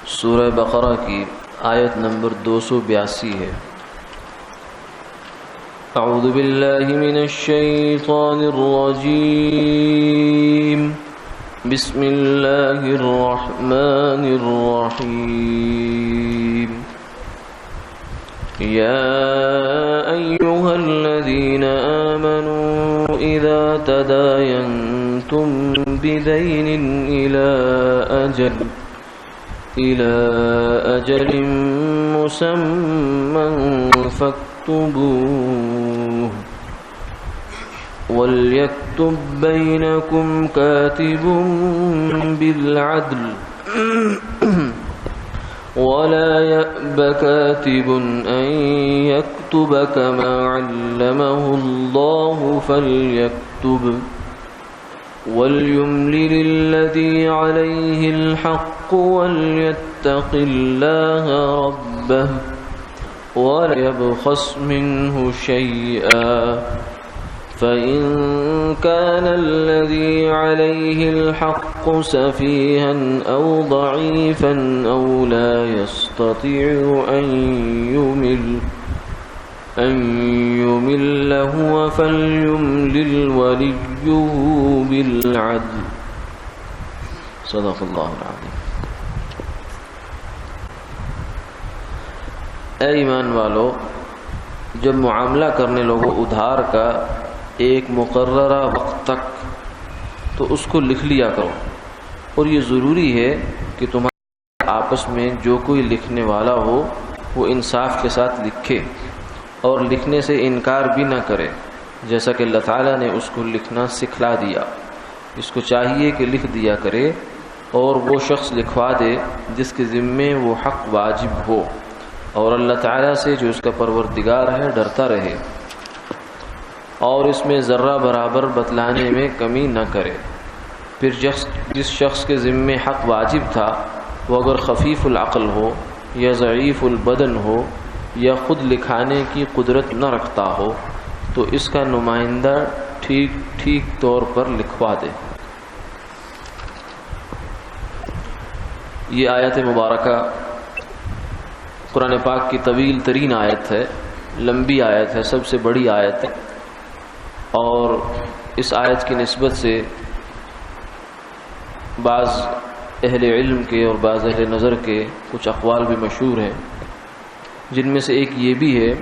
سورہ بقرہ کی آیت نمبر 282 ہے۔ اعوذ باللہ من الشیطان الرجیم، بسم اللہ الرحمن الرحیم۔ یا ایہا الذین آمنوا اذا تداینتم بدین إلى أجل مسمى فاكتبوه وليكتب بينكم كاتب بالعدل ولا يأب كاتب أن يكتب كما علمه الله فليكتب وليملل الذي عليه الحق وليتق الله ربه ولا يبخس منه شيئا فإن كان الذي عليه الحق سفيها أو ضعيفا أو لا يستطيع أن يمل هو فليملل وليه بالعدل صدق اللہ العظیم۔ اے ایمان والو، جب معاملہ کرنے لوگو ادھار کا ایک مقررہ وقت تک تو اس کو لکھ لیا کرو، اور یہ ضروری ہے کہ تمہارے آپس میں جو کوئی لکھنے والا ہو وہ انصاف کے ساتھ لکھے اور لکھنے سے انکار بھی نہ کرے، جیسا کہ اللہ تعالیٰ نے اس کو لکھنا سکھلا دیا۔ اس کو چاہیے کہ لکھ دیا کرے اور وہ شخص لکھوا دے جس کے ذمے وہ حق واجب ہو، اور اللہ تعالیٰ سے جو اس کا پروردگار ہے ڈرتا رہے، اور اس میں ذرہ برابر بتلانے میں کمی نہ کرے۔ پھر جس شخص کے ذمے حق واجب تھا وہ اگر خفیف العقل ہو یا ضعیف البدن ہو یا خود لکھانے کی قدرت نہ رکھتا ہو تو اس کا نمائندہ ٹھیک طور پر لکھوا دے۔ یہ آیت مبارکہ قرآن پاک کی طویل ترین آیت ہے، لمبی آیت ہے، سب سے بڑی آیت ہے، اور اس آیت کی نسبت سے بعض اہل علم کے اور بعض اہل نظر کے کچھ اقوال بھی مشہور ہیں، جن میں سے ایک یہ بھی ہے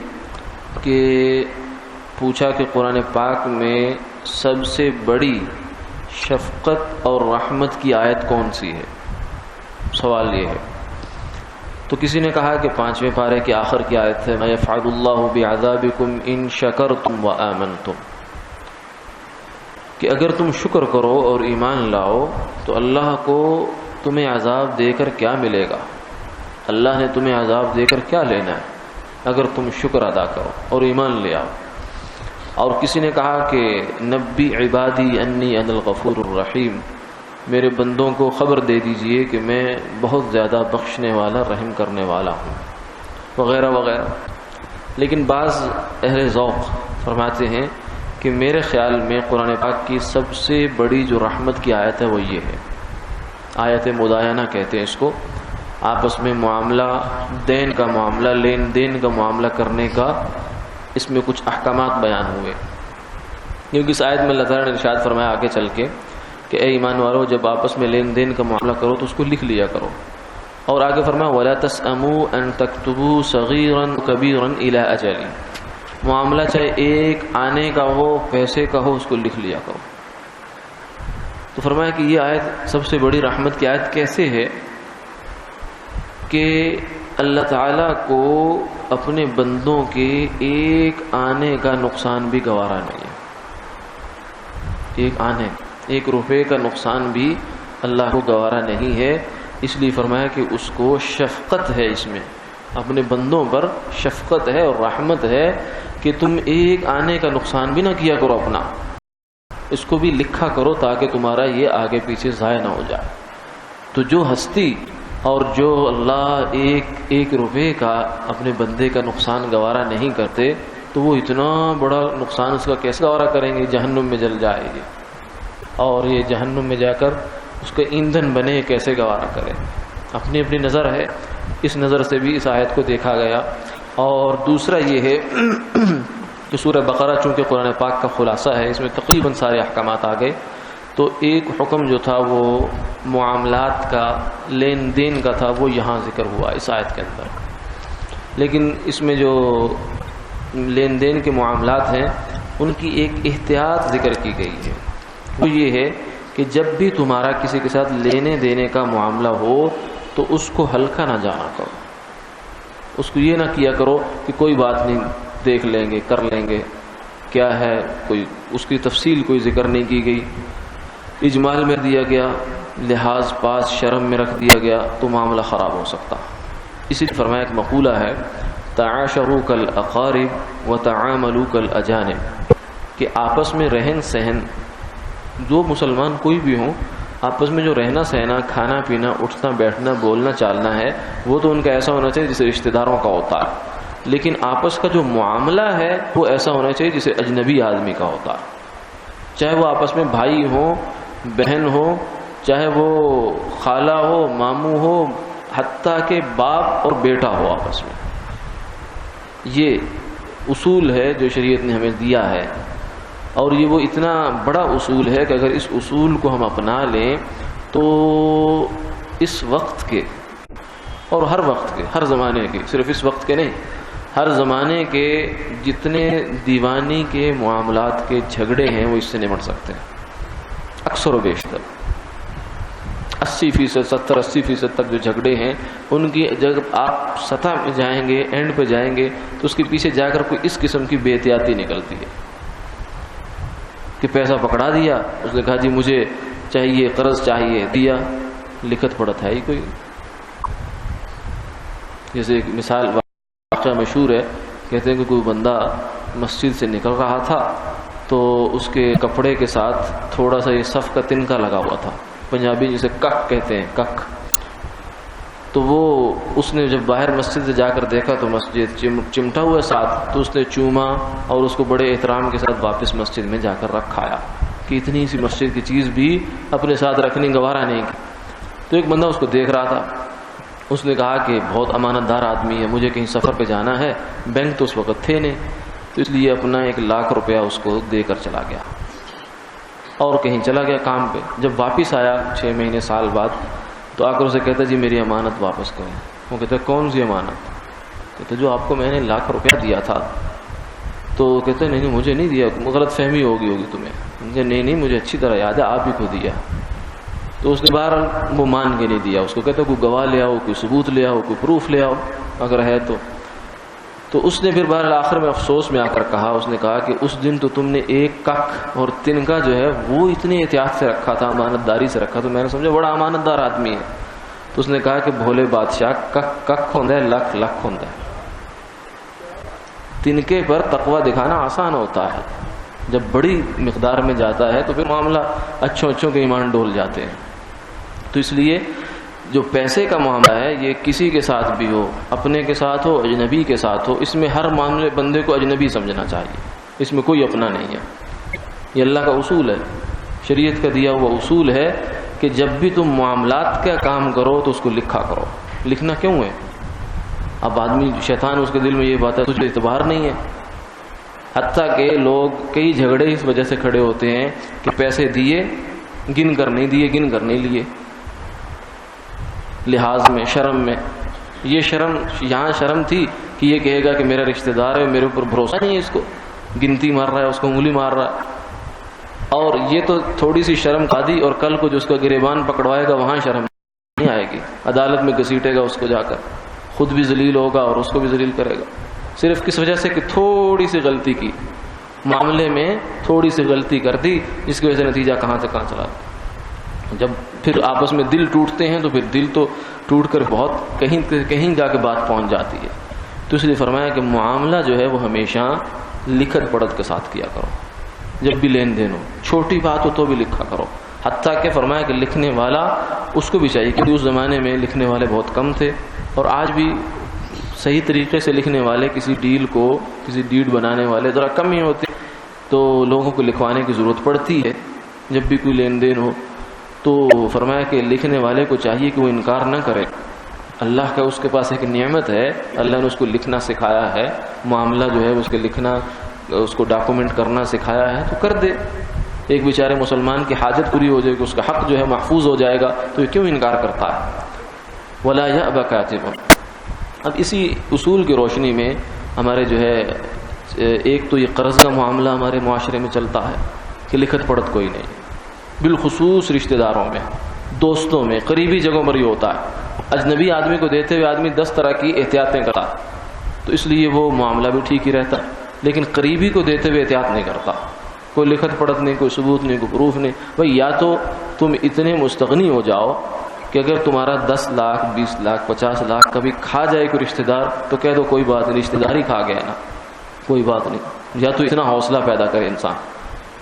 کہ پوچھا کہ قرآن پاک میں سب سے بڑی شفقت اور رحمت کی آیت کون سی ہے؟ سوال یہ ہے۔ تو کسی نے کہا کہ 5ویں پارے کے آخر کی آیت ہے، مَا يَفْعَلُ اللَّهُ بِعَذَابِكُمْ إِن شَكَرْتُمْ وَآمَنْتُمْ، کہ اگر تم شکر کرو اور ایمان لاؤ تو اللہ کو تمہیں عذاب دے کر کیا ملے گا؟ اللہ نے تمہیں عذاب دے کر کیا لینا ہے اگر تم شکر ادا کرو اور ایمان لے آؤ۔ اور کسی نے کہا کہ نبی عبادی انی انا الغفور الرحیم، میرے بندوں کو خبر دے دیجئے کہ میں بہت زیادہ بخشنے والا رحم کرنے والا ہوں، وغیرہ وغیرہ۔ لیکن بعض اہل ذوق فرماتے ہیں کہ میرے خیال میں قرآن پاک کی سب سے بڑی جو رحمت کی آیت ہے وہ یہ ہے، آیت مداینہ کہتے ہیں اس کو، آپس میں معاملہ دین کا معاملہ، لین دین کا معاملہ کرنے کا اس میں کچھ احکامات بیان ہوئے، کیونکہ اس آیت میں اللہ تعالیٰ نے ارشاد فرمایا آگے چل کے کہ اے ایمان والو، جب آپس میں لین دین کا معاملہ کرو تو اس کو لکھ لیا کرو، اور آگے فرمایا وَلَا تَسْأَمُوا أَن تَكْتُبُوا صَغِيرًا كَبِيرًا إِلَىٰ أَجَلٍ، معاملہ چاہے ایک آنے کا ہو، پیسے کا ہو، اس کو لکھ لیا کرو۔ تو فرمایا کہ یہ آیت سب سے بڑی رحمت کی آیت کیسے ہے کہ اللہ تعالیٰ کو اپنے بندوں کے ایک آنے کا نقصان بھی گوارا نہیں ہے، ایک روپے کا نقصان بھی اللہ کو گوارا نہیں ہے، اس لیے فرمایا کہ اس کو شفقت ہے، اس میں اپنے بندوں پر شفقت ہے اور رحمت ہے کہ تم ایک آنے کا نقصان بھی نہ کیا کرو اپنا، اس کو بھی لکھا کرو تاکہ تمہارا یہ آگے پیچھے ضائع نہ ہو جائے۔ تو جو ہستی اور جو اللہ ایک روپے کا اپنے بندے کا نقصان گوارا نہیں کرتے تو وہ اتنا بڑا نقصان اس کا کیسے گوارا کریں گے؟ جہنم میں جل جائے گی۔ اور یہ جہنم میں جا کر اس کا ایندھن بنے کیسے گوارا کرے. اپنی اپنی نظر ہے، اس نظر سے بھی اس آیت کو دیکھا گیا. اور دوسرا یہ ہے کہ سورہ بقرہ چونکہ قرآن پاک کا خلاصہ ہے، اس میں تقریباً سارے احکامات آ گئے. تو ایک حکم جو تھا وہ معاملات کا، لین دین کا تھا، وہ یہاں ذکر ہوا اس آیت کے اندر. لیکن اس میں جو لین دین کے معاملات ہیں ان کی ایک احتیاط ذکر کی گئی ہے. وہ یہ ہے کہ جب بھی تمہارا کسی کے ساتھ لینے دینے کا معاملہ ہو تو اس کو ہلکا نہ جانا کرو. اس کو یہ نہ کیا کرو کہ کوئی بات نہیں، دیکھ لیں گے، کر لیں گے، کیا ہے، کوئی اس کی تفصیل کوئی ذکر نہیں کی گئی، اجمال میں دیا گیا، لحاظ پاس شرم میں رکھ دیا گیا تو معاملہ خراب ہو سکتا. اسی لیے فرمایا ایک مقولہ ہے تعاشروا کالاقارب وتعاملوا کالاجانب، کہ آپس میں رہن سہن، جو مسلمان کوئی بھی ہوں، آپس میں جو رہنا سہنا، کھانا پینا، اٹھنا بیٹھنا، بولنا چالنا ہے، وہ تو ان کا ایسا ہونا چاہیے جیسے رشتہ داروں کا ہوتا ہے. لیکن آپس کا جو معاملہ ہے وہ ایسا ہونا چاہیے جیسے اجنبی آدمی کا ہوتا ہے. چاہے وہ آپس میں بھائی ہو، بہن ہو، چاہے وہ خالہ ہو، ماموں ہو، حتیٰ کہ باپ اور بیٹا ہو آپس میں. یہ اصول ہے جو شریعت نے ہمیں دیا ہے. اور یہ وہ اتنا بڑا اصول ہے کہ اگر اس اصول کو ہم اپنا لیں تو اس وقت کے اور ہر وقت کے، ہر زمانے کے، صرف اس وقت کے نہیں، ہر زمانے کے جتنے دیوانی کے معاملات کے جھگڑے ہیں وہ اس سے نمٹ سکتے ہیں. اکثر و بیشتر 80%، 70-80% تک جو جھگڑے ہیں ان کی جب آپ سطح میں جائیں گے، اینڈ پہ جائیں گے تو اس کے پیچھے جا کر کوئی اس قسم کی بے احتیاطی نکلتی ہے کہ پیسہ پکڑا دیا، اس نے کہا جی مجھے چاہیے، قرض چاہیے، دیا، لکھت پڑھت ہے ہی کوئی. جیسے ایک مثال واقعہ مشہور ہے، کہتے ہیں کہ کوئی بندہ مسجد سے نکل رہا تھا تو اس کے کپڑے کے ساتھ تھوڑا سا یہ صف کا تنکا لگا ہوا تھا، پنجابی جسے کک کہتے ہیں، کک. تو وہ اس نے جب باہر مسجد سے جا کر دیکھا تو مسجد چمٹا ہوا ساتھ، تو اس نے چوما اور اس کو بڑے احترام کے ساتھ واپس مسجد میں جا کر رکھایا کہ اتنی سی مسجد کی چیز بھی اپنے ساتھ رکھنے گوارا نہیں کی. تو ایک بندہ اس کو دیکھ رہا تھا، اس نے کہا کہ بہت امانت دار آدمی ہے، مجھے کہیں سفر پہ جانا ہے، بینک تو اس وقت تھے نہیں، تو اس لیے اپنا 1 لاکھ روپیہ اس کو دے کر چلا گیا اور کہیں چلا گیا کام پہ. جب واپس آیا 6 مہینے سال بعد تو آ کر اسے کہتا جی میری امانت واپس کریں. وہ کہتا کون سی امانت؟ کہتے جو آپ کو میں نے 1 لاکھ روپیہ دیا تھا. تو کہتے نہیں مجھے نہیں دیا، غلط فہمی ہوگی تمہیں. نہیں مجھے اچھی طرح یاد ہے، آپ ہی کو دیا. تو اس نے بہرحال وہ مان کے نہیں دیا اس کو. کہتا کوئی گواہ لے آؤ، کوئی ثبوت لے آؤ، کوئی پروف لے آؤ اگر ہے تو اس نے پھر بہرحال آخر میں افسوس میں آ کر کہا، اس نے کہا کہ اس دن تو تم نے 1 کک اور تنکا جو ہے وہ اتنی احتیاط سے رکھا تھا، امانت داری سے رکھا، تو میں نے سمجھا بڑا امانت دار آدمی ہے. تو اس نے کہا کہ بھولے بادشاہ، کک کک ہوتا ہے، لکھ لکھ ہوتا ہے. تنکے پر تقوی دکھانا آسان ہوتا ہے، جب بڑی مقدار میں جاتا ہے تو پھر معاملہ اچھوں کے ایمان ڈول جاتے ہیں. تو اس لیے جو پیسے کا معاملہ ہے یہ کسی کے ساتھ بھی ہو، اپنے کے ساتھ ہو، اجنبی کے ساتھ ہو، اس میں ہر معاملے بندے کو اجنبی سمجھنا چاہیے، اس میں کوئی اپنا نہیں ہے. یہ اللہ کا اصول ہے، شریعت کا دیا ہوا اصول ہے کہ جب بھی تم معاملات کا کام کرو تو اس کو لکھا کرو. لکھنا کیوں ہے؟ اب آدمی شیطان اس کے دل میں یہ بات ہے تجھے اعتبار نہیں ہے. حتیٰ کہ لوگ کئی جھگڑے اس وجہ سے کھڑے ہوتے ہیں کہ پیسے دیے، گن کر نہیں دیے، گن کر نہیں لیے، لحاظ میں، شرم میں. یہ شرم یہاں شرم تھی کہ یہ کہے گا کہ میرا رشتہ دار ہے، میرے اوپر بھروسہ نہیں ہے، اس کو گنتی مار رہا ہے، اس کو انگلی مار رہا ہے. اور یہ تو تھوڑی سی شرم کھا دی، اور کل کو جو اس کا گریبان پکڑوائے گا وہاں شرم نہیں آئے گی، عدالت میں گھسیٹے گا اس کو جا کر، خود بھی ذلیل ہوگا اور اس کو بھی ذلیل کرے گا. صرف کس وجہ سے کہ تھوڑی سی غلطی کی، معاملے میں تھوڑی سی غلطی کر دی، جس کی وجہ سے نتیجہ کہاں سے کہاں چلا. جب پھر آپس میں دل ٹوٹتے ہیں تو پھر دل تو ٹوٹ کر بہت کہیں جا کے بات پہنچ جاتی ہے. تو اس لیے فرمایا کہ معاملہ جو ہے وہ ہمیشہ لکھت پڑھت کے ساتھ کیا کرو. جب بھی لین دین ہو، چھوٹی بات ہو تو بھی لکھا کرو. حتیٰ کہ فرمایا کہ لکھنے والا اس کو بھی چاہیے، کیونکہ اس زمانے میں لکھنے والے بہت کم تھے، اور آج بھی صحیح طریقے سے لکھنے والے، کسی ڈیڈ بنانے والے ذرا کم ہی ہوتے، تو لوگوں کو لکھوانے کی ضرورت پڑتی ہے. جب بھی کوئی لین دین ہو تو فرمایا کہ لکھنے والے کو چاہیے کہ وہ انکار نہ کرے. اللہ کا اس کے پاس ایک نعمت ہے, اللہ نے اس کو لکھنا سکھایا ہے, معاملہ جو ہے اس کے لکھنا, اس کو ڈاکومنٹ کرنا سکھایا ہے تو کر دے. ایک بیچارے مسلمان کی حاجت پوری ہو جائے گی, اس کا حق جو ہے محفوظ ہو جائے گا, تو یہ کیوں انکار کرتا ہے؟ ولا یأبی کاتب. اب اسی اصول کی روشنی میں ہمارے جو ہے ایک تو یہ قرض کا معاملہ ہمارے معاشرے میں چلتا ہے کہ لکھت پڑھت کوئی نہیں, بالخصوص رشتہ داروں میں, دوستوں میں, قریبی جگہوں پر یہ ہوتا ہے. اجنبی آدمی کو دیتے ہوئے آدمی 10 طرح کی احتیاطیں کرتا, تو اس لیے وہ معاملہ بھی ٹھیک ہی رہتا, لیکن قریبی کو دیتے ہوئے احتیاط نہیں کرتا. کوئی لکھت پڑھت نہیں, کوئی ثبوت نہیں, کوئی پروف نہیں. بھائی یا تو تم اتنے مستغنی ہو جاؤ کہ اگر تمہارا 10 لاکھ 20 لاکھ 50 لاکھ کبھی کھا جائے کوئی رشتہ دار تو کہہ دو کوئی بات نہیں, رشتہ دار ہی کھا گیا نا, کوئی بات نہیں. یا تو اتنا حوصلہ پیدا کرے انسان.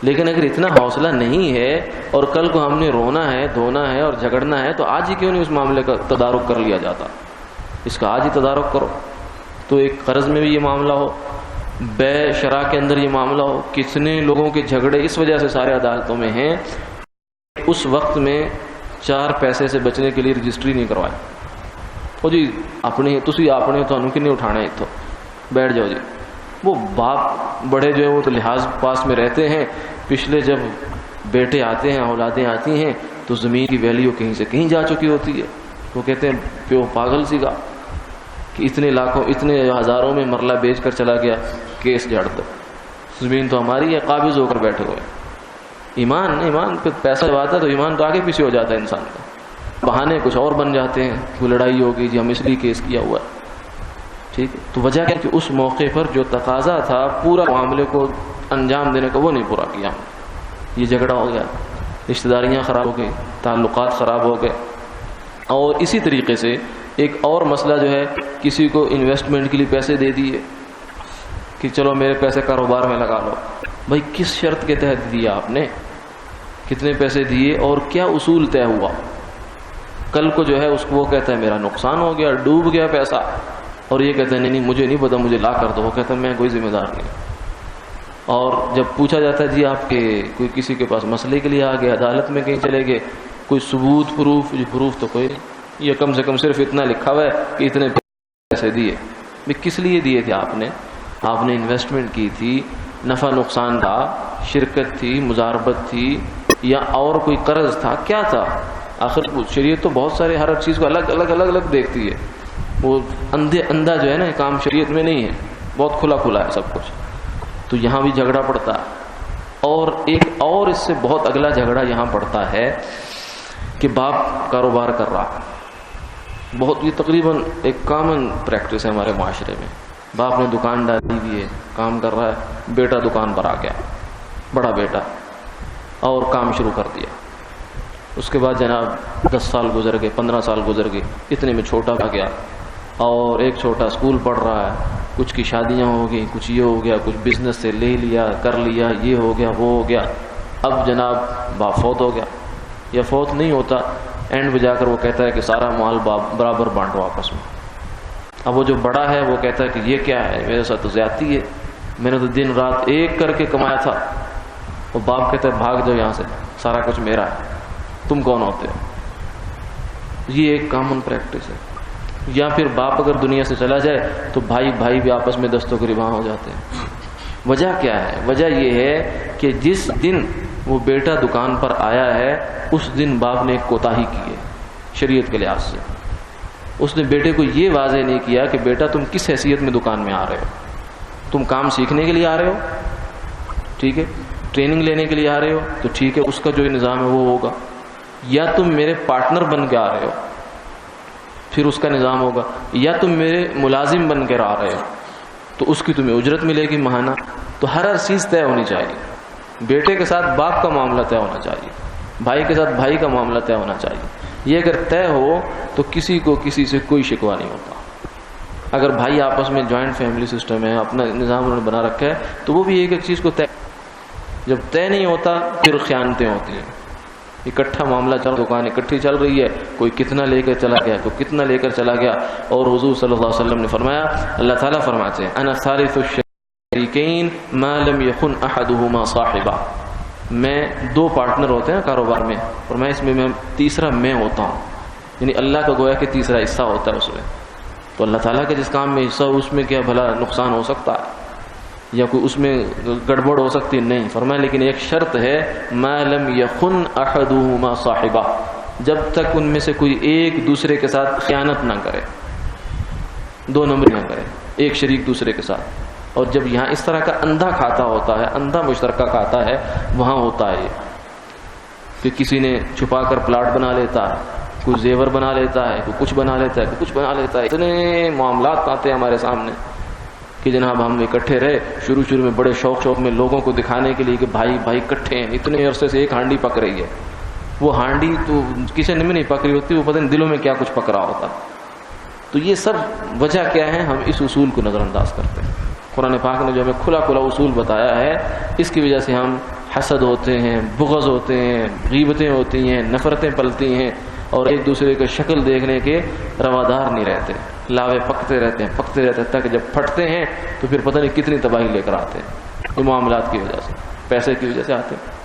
لیکن اگر اتنا حوصلہ نہیں ہے اور کل کو ہم نے رونا ہے, دھونا ہے اور جھگڑنا ہے, تو آج ہی کیوں نہیں اس معاملے کا تدارک کر لیا جاتا؟ اس کا آج ہی تدارک کرو. تو ایک قرض میں بھی یہ معاملہ ہو, بے شرع کے اندر یہ معاملہ ہو. کتنے لوگوں کے جھگڑے اس وجہ سے سارے عدالتوں میں ہیں, اس وقت میں 4 پیسے سے بچنے کے لیے رجسٹری نہیں کروائی. وہ جی اپنے تسی اپنے تو انوکھی نہیں اٹھانا ہے, تو بیٹھ جاؤ جی. وہ باپ بڑے جو ہیں وہ تو لحاظ پاس میں رہتے ہیں, پچھلے جب بیٹے آتے ہیں, اولادیں آتی ہیں, تو زمین کی ویلیو کہیں سے کہیں جا چکی ہوتی ہے. وہ کہتے ہیں پیو پاگل سی گا کہ اتنے لاکھوں اتنے ہزاروں میں مرلہ بیچ کر چلا گیا, کیس جڑ دو, زمین تو ہماری ہے, قابض ہو کر بیٹھے ہوئے. ایمان پہ پیسہ جب آتا ہے تو ایمان تو آگے پیچھے ہو جاتا ہے انسان کا. بہانے کچھ اور بن جاتے ہیں, کوئی لڑائی ہوگی جی ہم اس لیے کیس کیا ہوا ہے, ٹھیک ہے. تو وجہ کیا کہ اس موقع پر جو تقاضا تھا پورا معاملے کو انجام دینے کا وہ نہیں پورا کیا. یہ جھگڑا ہو گیا, رشتہ داریاں خراب ہو گئی, تعلقات خراب ہو گئے. اور اسی طریقے سے ایک اور مسئلہ جو ہے, کسی کو انویسٹمنٹ کے لیے پیسے دے دیے کہ چلو میرے پیسے کاروبار میں لگا لو. بھائی کس شرط کے تحت دیا آپ نے, کتنے پیسے دیے اور کیا اصول طے ہوا؟ کل کو جو ہے اس کو وہ کہتا ہے میرا نقصان ہو گیا, ڈوب گیا پیسہ, اور یہ کہتے ہیں نہیں مجھے نہیں پتا, مجھے لا کر دو. وہ کہتا ہے میں کوئی ذمہ دار نہیں. اور جب پوچھا جاتا ہے جی آپ کے کوئی کسی کے پاس مسئلے کے لیے آ گئے, عدالت میں کہیں چلے گئے, کوئی ثبوت پروف, یہ پروف تو کوئی نہیں, یہ کم سے کم صرف اتنا لکھا ہوا ہے کہ اتنے پیسے دیے. کس لیے دیے تھے آپ نے انویسٹمنٹ کی تھی, نفع نقصان تھا, شرکت تھی, مزاربت تھی, یا اور کوئی قرض تھا, کیا تھا؟ آخر شریعت تو بہت سارے ہر چیز کو الگ دیکھتی ہے. وہ اندھا جو ہے نا کام شریعت میں نہیں ہے, بہت کھلا ہے سب کچھ. تو یہاں بھی جھگڑا پڑتا ہے. اور ایک اور اس سے بہت اگلا جھگڑا یہاں پڑتا ہے کہ باپ کاروبار کر رہا, بہت یہ تقریباً ایک کامن پریکٹس ہے ہمارے معاشرے میں. باپ نے دکان ڈالی ہوئی ہے, کام کر رہا ہے, بیٹا دکان پر آ گیا, بڑا بیٹا, اور کام شروع کر دیا. اس کے بعد جناب 10 سال گزر گئے, 15 سال گزر گئے, اتنے میں چھوٹا آ گیا, اور ایک چھوٹا اسکول پڑھ رہا ہے, کچھ کی شادیاں ہو گئی, کچھ یہ ہو گیا, کچھ بزنس سے لے لیا, کر لیا, یہ ہو گیا, وہ ہو گیا. اب جناب باپ فوت ہو گیا, یا فوت نہیں ہوتا, اینڈ بجا کر وہ کہتا ہے کہ سارا مال برابر بانٹو آپس میں. اب وہ جو بڑا ہے وہ کہتا ہے کہ یہ کیا ہے, میرے ساتھ تو زیادتی ہے, میں نے تو دن رات ایک کر کے کمایا تھا. وہ باپ کہتا ہے بھاگ جاؤ یہاں سے, سارا کچھ میرا ہے, تم کون ہوتے ہو؟ یہ ایک کامن پریکٹس ہے. یا پھر باپ اگر دنیا سے چلا جائے تو بھائی بھی آپس میں دستوں گریباں ہو جاتے ہیں. وجہ کیا ہے؟ وجہ یہ ہے کہ جس دن وہ بیٹا دکان پر آیا ہے اس دن باپ نے ایک کوتاہی کی ہے شریعت کے لحاظ سے. اس نے بیٹے کو یہ واضح نہیں کیا کہ بیٹا تم کس حیثیت میں دکان میں آ رہے ہو. تم کام سیکھنے کے لیے آ رہے ہو, ٹھیک ہے, ٹریننگ لینے کے لیے آ رہے ہو تو ٹھیک ہے, اس کا جو نظام ہے وہ ہوگا. یا تم میرے پارٹنر بن کے آ رہے ہو, پھر اس کا نظام ہوگا. یا تم میرے ملازم بن کر آ رہے ہو تو اس کی تمہیں اجرت ملے گی ماہانہ. تو ہر چیز طے ہونی چاہیے. بیٹے کے ساتھ باپ کا معاملہ طے ہونا چاہیے, بھائی کے ساتھ بھائی کا معاملہ طے ہونا چاہیے. یہ اگر طے ہو تو کسی کو کسی سے کوئی شکوہ نہیں ہوتا. اگر بھائی آپس میں جوائنٹ فیملی سسٹم ہے, اپنا نظام انہوں نے بنا رکھا ہے, تو وہ بھی ایک چیز کو طے. جب طے نہیں ہوتا پھر خیانتیں ہوتی ہیں. اکٹھا معاملہ چل, دکان اکٹھی چل رہی ہے, کوئی کتنا لے کر چلا گیا, کوئی کتنا لے کر چلا گیا. اور حضور صلی اللہ علیہ وسلم نے فرمایا, اللہ تعالیٰ فرماتے ہیں انا ثالث الشریکین ما لم یخن احدہما صاحبہ, میں 2 پارٹنر ہوتے ہیں کاروبار میں، اور میں اس میں تیسرا میں ہوتا ہوں، یعنی اللہ کا گویا کہ تیسرا حصہ ہوتا ہے اس میں. تو اللہ تعالیٰ کے جس کام میں حصہ اس میں کیا بھلا نقصان ہو سکتا ہے یا کوئی اس میں گڑبڑ ہو سکتی ہے؟ نہیں. فرمایا لیکن ایک شرط ہے، ما لم یخن احدہما صاحبہ، جب تک ان میں سے کوئی ایک دوسرے کے ساتھ خیانت نہ کرے، 2 نمبر نہ کرے ایک شریک دوسرے کے ساتھ. اور جب یہاں اس طرح کا اندھا کھاتا ہوتا ہے، اندھا مشترکہ کھاتا ہے، وہاں ہوتا ہے کہ کسی نے چھپا کر پلاٹ بنا لیتا ہے، کوئی زیور بنا لیتا ہے، کوئی کچھ بنا لیتا ہے، کوئی کچھ بنا لیتا ہے. اتنے معاملات آتے ہیں ہمارے سامنے کہ جناب ہم اکٹھے رہے شروع میں بڑے شوق میں لوگوں کو دکھانے کے لیے کہ بھائی اکٹھے ہیں، اتنے عرصے سے ایک ہانڈی پک رہی ہے. وہ ہانڈی تو کسی نے بھی نہیں پک رہی ہوتی، وہ پتہ نہیں دلوں میں کیا کچھ پک رہا ہوتا. تو یہ سب وجہ کیا ہے؟ ہم اس اصول کو نظر انداز کرتے ہیں. قرآن پاک نے جو ہمیں کھلا اصول بتایا ہے، اس کی وجہ سے ہم حسد ہوتے ہیں، بغض ہوتے ہیں، غیبتیں ہوتی ہیں، نفرتیں پلتی ہیں، اور ایک دوسرے کی شکل دیکھنے کے روادار نہیں رہتے، لاوے پکتے رہتے ہیں تک جب پھٹتے ہیں تو پھر پتہ نہیں کتنی تباہی لے کر آتے ہیں. یہ معاملات کی وجہ سے، پیسے کی وجہ سے آتے ہیں.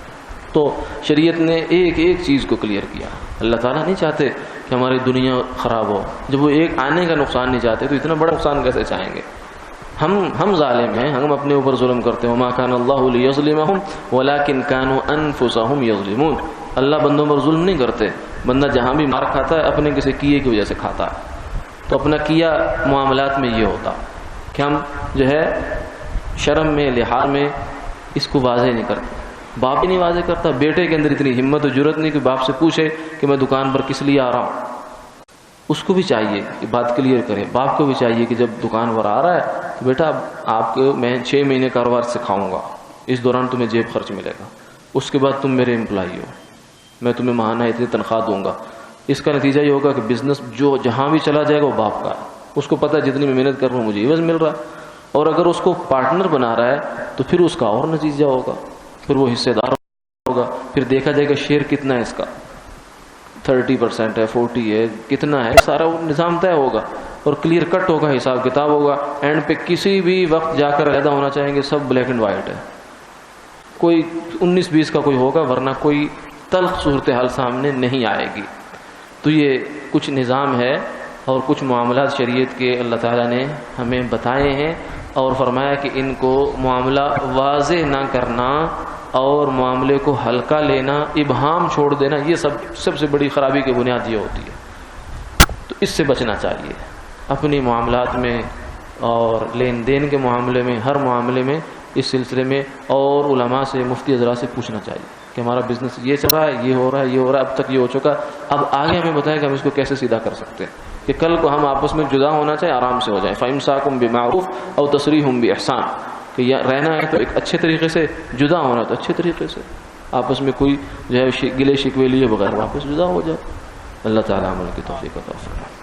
تو شریعت نے ایک چیز کو کلیئر کیا. اللہ تعالیٰ نہیں چاہتے کہ ہماری دنیا خراب ہو. جب وہ ایک آنے کا نقصان نہیں چاہتے تو اتنا بڑا نقصان کیسے چاہیں گے؟ ہم ظالم ہیں، ہم اپنے اوپر ظلم کرتے ہیں. وما كان الله ليظلمهم ولكن كانوا انفسهم يظلمون. اللہ بندوں پر ظلم نہیں کرتے. بندہ جہاں بھی مار کھاتا ہے اپنے کسی کیے کی وجہ سے کھاتا ہے. تو اپنا کیا معاملات میں یہ ہوتا کہ ہم جو ہے شرم میں، لحاظ میں اس کو واضح نہیں کرتے. باپ ہی نہیں واضح کرتا. بیٹے کے اندر اتنی ہمت و جرت نہیں کہ باپ سے پوچھے کہ میں دکان پر کس لیے آ رہا ہوں. اس کو بھی چاہیے کہ بات کلیئر کرے. باپ کو بھی چاہیے کہ جب دکان پر آ رہا ہے تو بیٹا آپ کو میں 6 مہینے کاروبار سکھاؤں گا، اس دوران تمہیں جیب خرچ ملے گا، اس کے بعد تم میرے امپلائی ہو، میں تمہیں ماہانہ اتنی تنخواہ دوں گا. اس کا نتیجہ یہ ہوگا کہ بزنس جو جہاں بھی چلا جائے گا وہ باپ کا ہے. اس کو پتہ ہے جتنی میں محنت کر رہا ہوں مجھے عوض مل رہا ہے. اور اگر اس کو پارٹنر بنا رہا ہے تو پھر اس کا اور نتیجہ ہوگا، پھر وہ حصے دار ہوگا. پھر دیکھا جائے گا شیئر کتنا ہے اس کا، 30% ہے، 40 ہے، کتنا ہے، سارا وہ نظام طے ہوگا اور کلیئر کٹ ہوگا، حساب کتاب ہوگا. اینڈ پہ کسی بھی وقت جا کر علیحدہ ہونا چاہیں گے، سب بلیک اینڈ وائٹ ہے. کوئی 19-20 کا کوئی ہوگا، ورنہ کوئی تلخ صورتحال سامنے نہیں آئے گی. تو یہ کچھ نظام ہے اور کچھ معاملات شریعت کے اللہ تعالیٰ نے ہمیں بتائے ہیں اور فرمایا کہ ان کو معاملہ واضح نہ کرنا اور معاملے کو ہلکا لینا، ابہام چھوڑ دینا، یہ سب سے بڑی خرابی کی بنیاد یہ ہوتی ہے. تو اس سے بچنا چاہیے. اپنی معاملات میں اور لین دین کے معاملے میں، ہر معاملے میں اس سلسلے میں اور علماء سے، مفتی حضرات سے پوچھنا چاہیے کہ ہمارا بزنس یہ چل رہا ہے، یہ ہو رہا ہے، یہ ہو رہا ہے، اب تک یہ ہو چکا، اب آگے ہمیں بتائیں کہ ہم اس کو کیسے سیدھا کر سکتے ہیں کہ کل کو ہم آپس میں جدا ہونا چاہے آرام سے ہو جائیں. فَإِمْسَاكُمْ بِمَعْرُوفٍ أَوْ تَسْرِيحٌ بِإِحْسَانٍ، کہ یا رہنا ہے تو ایک اچھے طریقے سے، جدا ہونا تو اچھے طریقے سے، آپس میں کوئی جو ہے گلے شکوے لیے بغیر واپس جدا ہو جائے. اللہ تعالیٰ عمل کی توفیق عطا فرمائے.